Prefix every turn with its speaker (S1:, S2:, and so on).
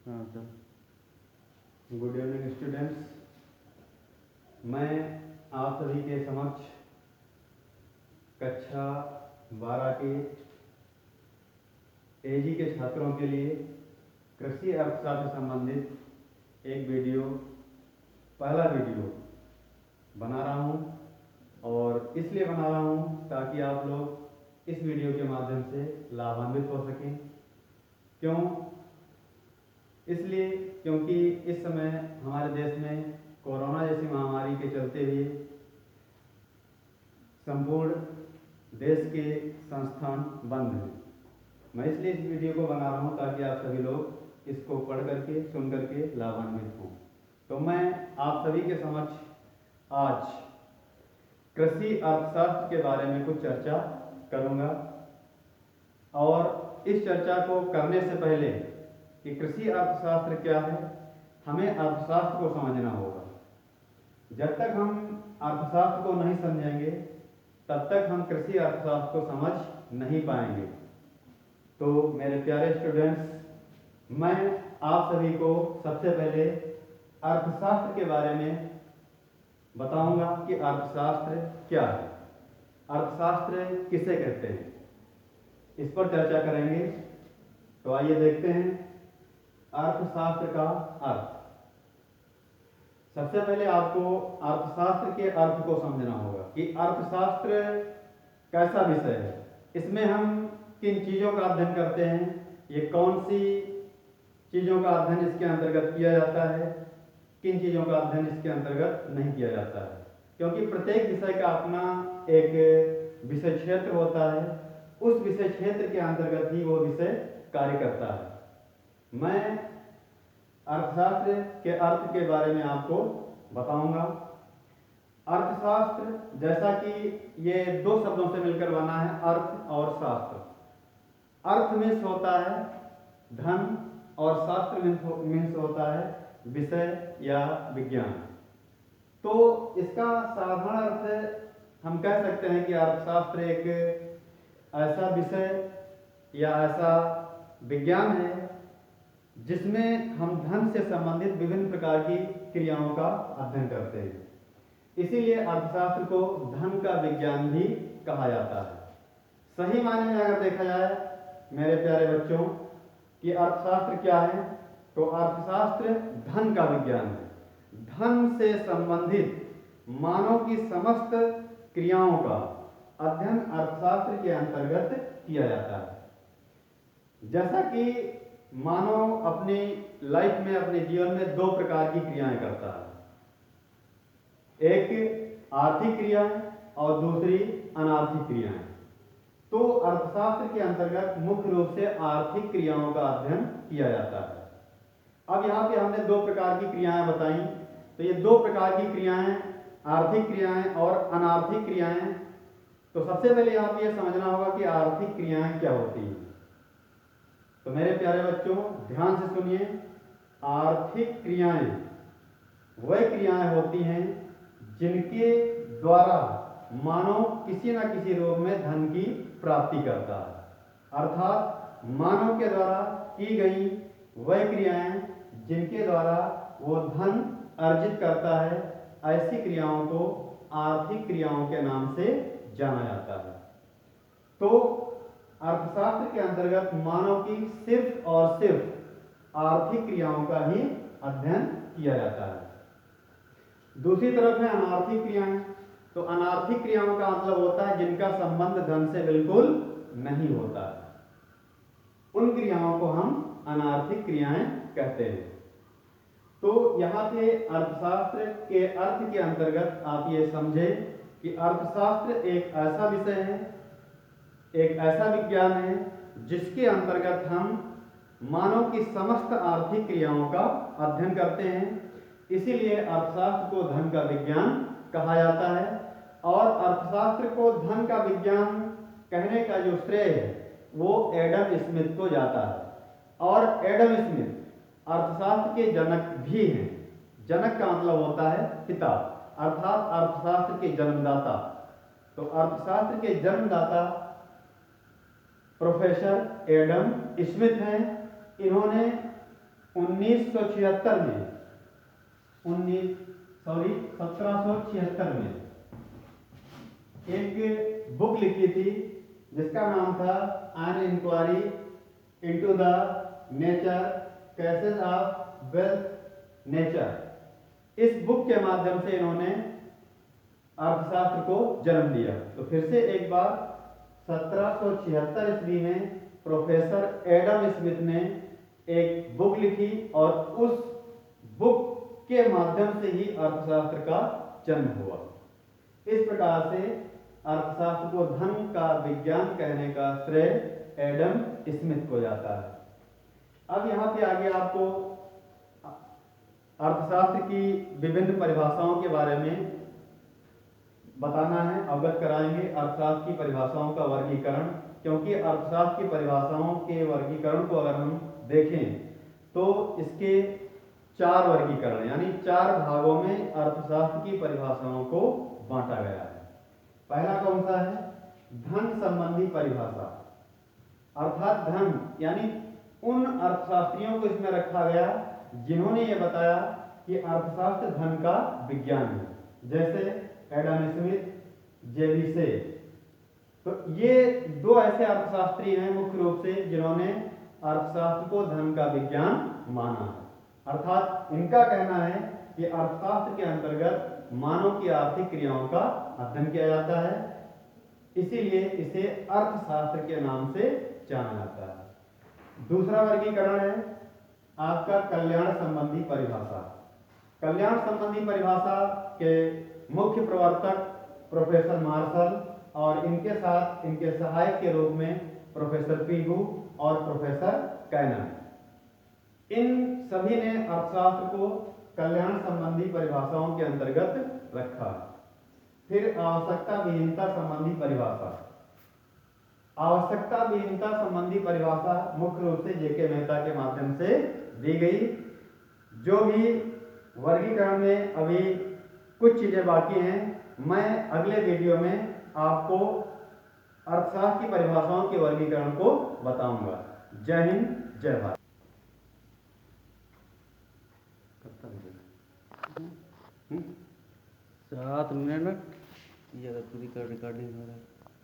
S1: हाँ sir. Good evening students, मैं आप सभी के समक्ष कक्षा 12 के एजी के छात्रों के लिए कृषि अर्थशास्त्र से संबंधित एक पहला वीडियो बना रहा हूँ और इसलिए बना रहा हूँ ताकि आप लोग इस वीडियो के माध्यम से लाभान्वित हो सकें। क्यों? इसलिए क्योंकि इस समय हमारे देश में कोरोना जैसी महामारी के चलते हुए संपूर्ण देश के संस्थान बंद हैं। मैं इसलिए इस वीडियो को बना रहा हूं ताकि आप सभी लोग इसको पढ़ करके सुन करके लाभान्वित हों। तो मैं आप सभी के समक्ष आज कृषि अर्थशास्त्र के बारे में कुछ चर्चा करूंगा और इस चर्चा को करने से पहले कि कृषि अर्थशास्त्र क्या है, हमें अर्थशास्त्र को समझना होगा। जब तक हम अर्थशास्त्र को नहीं समझेंगे तब तक हम कृषि अर्थशास्त्र को समझ नहीं पाएंगे। तो मेरे प्यारे स्टूडेंट्स, मैं आप सभी को सबसे पहले अर्थशास्त्र के बारे में बताऊंगा कि अर्थशास्त्र क्या है, अर्थशास्त्र किसे कहते हैं, इस पर चर्चा करेंगे। तो आइए देखते हैं अर्थशास्त्र का अर्थ। सबसे पहले आपको अर्थशास्त्र के अर्थ को समझना होगा कि अर्थशास्त्र कैसा विषय है, इसमें हम किन चीज़ों का अध्ययन करते हैं, ये कौन सी चीज़ों का अध्ययन इसके अंतर्गत किया जाता है, किन चीज़ों का अध्ययन इसके अंतर्गत नहीं किया जाता है। क्योंकि प्रत्येक विषय का अपना एक विषय क्षेत्र होता है, उस विषय क्षेत्र के अंतर्गत ही वो विषय कार्य करता है। मैं अर्थशास्त्र के अर्थ के बारे में आपको बताऊंगा। अर्थशास्त्र जैसा कि ये दो शब्दों से मिलकर बना है, अर्थ और शास्त्र। अर्थ मीन्स होता है धन और शास्त्र मीन्स होता है विषय या विज्ञान। तो इसका साधारण अर्थ हम कह सकते हैं कि अर्थशास्त्र एक ऐसा विषय या ऐसा विज्ञान है जिसमें हम धन से संबंधित विभिन्न प्रकार की क्रियाओं का अध्ययन करते हैं। इसीलिए अर्थशास्त्र को धन का विज्ञान भी कहा जाता है। सही मायने में अगर देखा जाए मेरे प्यारे बच्चों कि अर्थशास्त्र क्या है, तो अर्थशास्त्र धन का विज्ञान है। धन से संबंधित मानव की समस्त क्रियाओं का अध्ययन अर्थशास्त्र के अंतर्गत किया जाता है। जैसा कि मानव अपनी लाइफ में, अपने जीवन में दो प्रकार की क्रियाएं करता है, एक आर्थिक क्रियाएं और दूसरी अनार्थिक क्रियाएं। तो अर्थशास्त्र के अंतर्गत मुख्य रूप से आर्थिक क्रियाओं का अध्ययन किया जाता है। अब यहाँ पे हमने दो प्रकार की क्रियाएं बताई, तो ये दो प्रकार की क्रियाएं, आर्थिक क्रियाएं और अनार्थिक क्रियाएं। तो सबसे पहले आप ये समझना होगा कि आर्थिक क्रियाएं क्या होती हैं। तो मेरे प्यारे बच्चों ध्यान से सुनिए, आर्थिक क्रियाएं वह क्रियाएं होती हैं जिनके द्वारा मानव किसी न किसी रूप में धन की प्राप्ति करता है। अर्थात मानव के द्वारा की गई वह क्रियाएं जिनके द्वारा वो धन अर्जित करता है, ऐसी क्रियाओं को आर्थिक क्रियाओं के नाम से जाना जाता है। तो अर्थशास्त्र के अंतर्गत मानव की सिर्फ और सिर्फ आर्थिक क्रियाओं का ही अध्ययन किया जाता है। दूसरी तरफ है अनार्थिक क्रियाएं। तो अनार्थिक क्रियाओं का मतलब होता है जिनका संबंध धन से बिल्कुल नहीं होता है, उन क्रियाओं को हम अनार्थिक क्रियाएं कहते हैं। तो यहाँ पे अर्थशास्त्र के अर्थ के अंतर्गत आप ये समझें कि अर्थशास्त्र एक ऐसा विषय है, एक ऐसा विज्ञान है जिसके अंतर्गत हम मानव की समस्त आर्थिक क्रियाओं का अध्ययन करते हैं। इसीलिए अर्थशास्त्र को धन का विज्ञान कहा जाता है। और अर्थशास्त्र को धन का विज्ञान कहने का जो श्रेय है वो एडम स्मिथ को जाता है। और एडम स्मिथ अर्थशास्त्र के जनक भी हैं। जनक का मतलब होता है पिता, अर्थात अर्थशास्त्र के जन्मदाता। तो अर्थशास्त्र के जन्मदाता प्रोफेसर एडम स्मिथ हैं। इन्होंने 1776 में 1776 में एक बुक लिखी थी जिसका नाम था an inquiry into the nature causes of wealth nature. इस बुक के माध्यम से इन्होंने अर्थशास्त्र को जन्म दिया। तो फिर से एक बार 1776 ईस्वी में प्रोफेसर एडम स्मिथ ने एक बुक लिखी और उस बुक के माध्यम से ही अर्थशास्त्र का जन्म हुआ। इस प्रकार से अर्थशास्त्र को धन का विज्ञान कहने का श्रेय एडम स्मिथ को जाता है। अब यहाँ पे आगे आपको अर्थशास्त्र की विभिन्न परिभाषाओं के बारे में बताना है, अवगत कराएंगे। अर्थशास्त्र की परिभाषाओं का वर्गीकरण, क्योंकि अर्थशास्त्र की परिभाषाओं के वर्गीकरण को अगर हम देखें तो इसके 4 वर्गीकरण यानी 4 भागों में अर्थशास्त्र की परिभाषाओं को बांटा गया है। पहला कौन सा है? धन संबंधी परिभाषा, अर्थात धन यानी उन अर्थशास्त्रियों को इसमें रखा गया जिन्होंने ये बताया कि अर्थशास्त्र धन का विज्ञान है, जैसे एडम स्मिथ, जेबी से। तो ये 2 ऐसे अर्थशास्त्री हैं मुख्य रूप से जिन्होंने अर्थशास्त्र को धन का विज्ञान माना है। अर्थात इनका कहना है कि अर्थशास्त्र के अंतर्गत मानव की आर्थिक क्रियाओं का अध्ययन किया जाता है, इसीलिए इसे अर्थशास्त्र के नाम से जाना जाता है। दूसरा वर्गीकरण है आपका कल्याण संबंधी परिभाषा। कल्याण संबंधी परिभाषा के मुख्य प्रवर्तक प्रोफेसर मार्शल और इनके साथ इनके सहायक के रूप में प्रोफेसर पीगू और प्रोफेसर कैनन। इन सभी ने अर्थशास्त्र को कल्याण संबंधी परिभाषाओं के अंतर्गत रखा। फिर आवश्यकता विहीनता संबंधी परिभाषा। आवश्यकता विहीनता संबंधी परिभाषा मुख्य रूप से जेके मेहता के माध्यम से दी गई। जो भी वर्गीकरण में अभी कुछ चीजें बाकी हैं, मैं अगले वीडियो में आपको अर्थशास्त्र की परिभाषाओं के वर्गीकरण को बताऊंगा। जय हिंद, जय भारत।
S2: 7 मिनट ये पूरी रिकॉर्डिंग हो रहा है।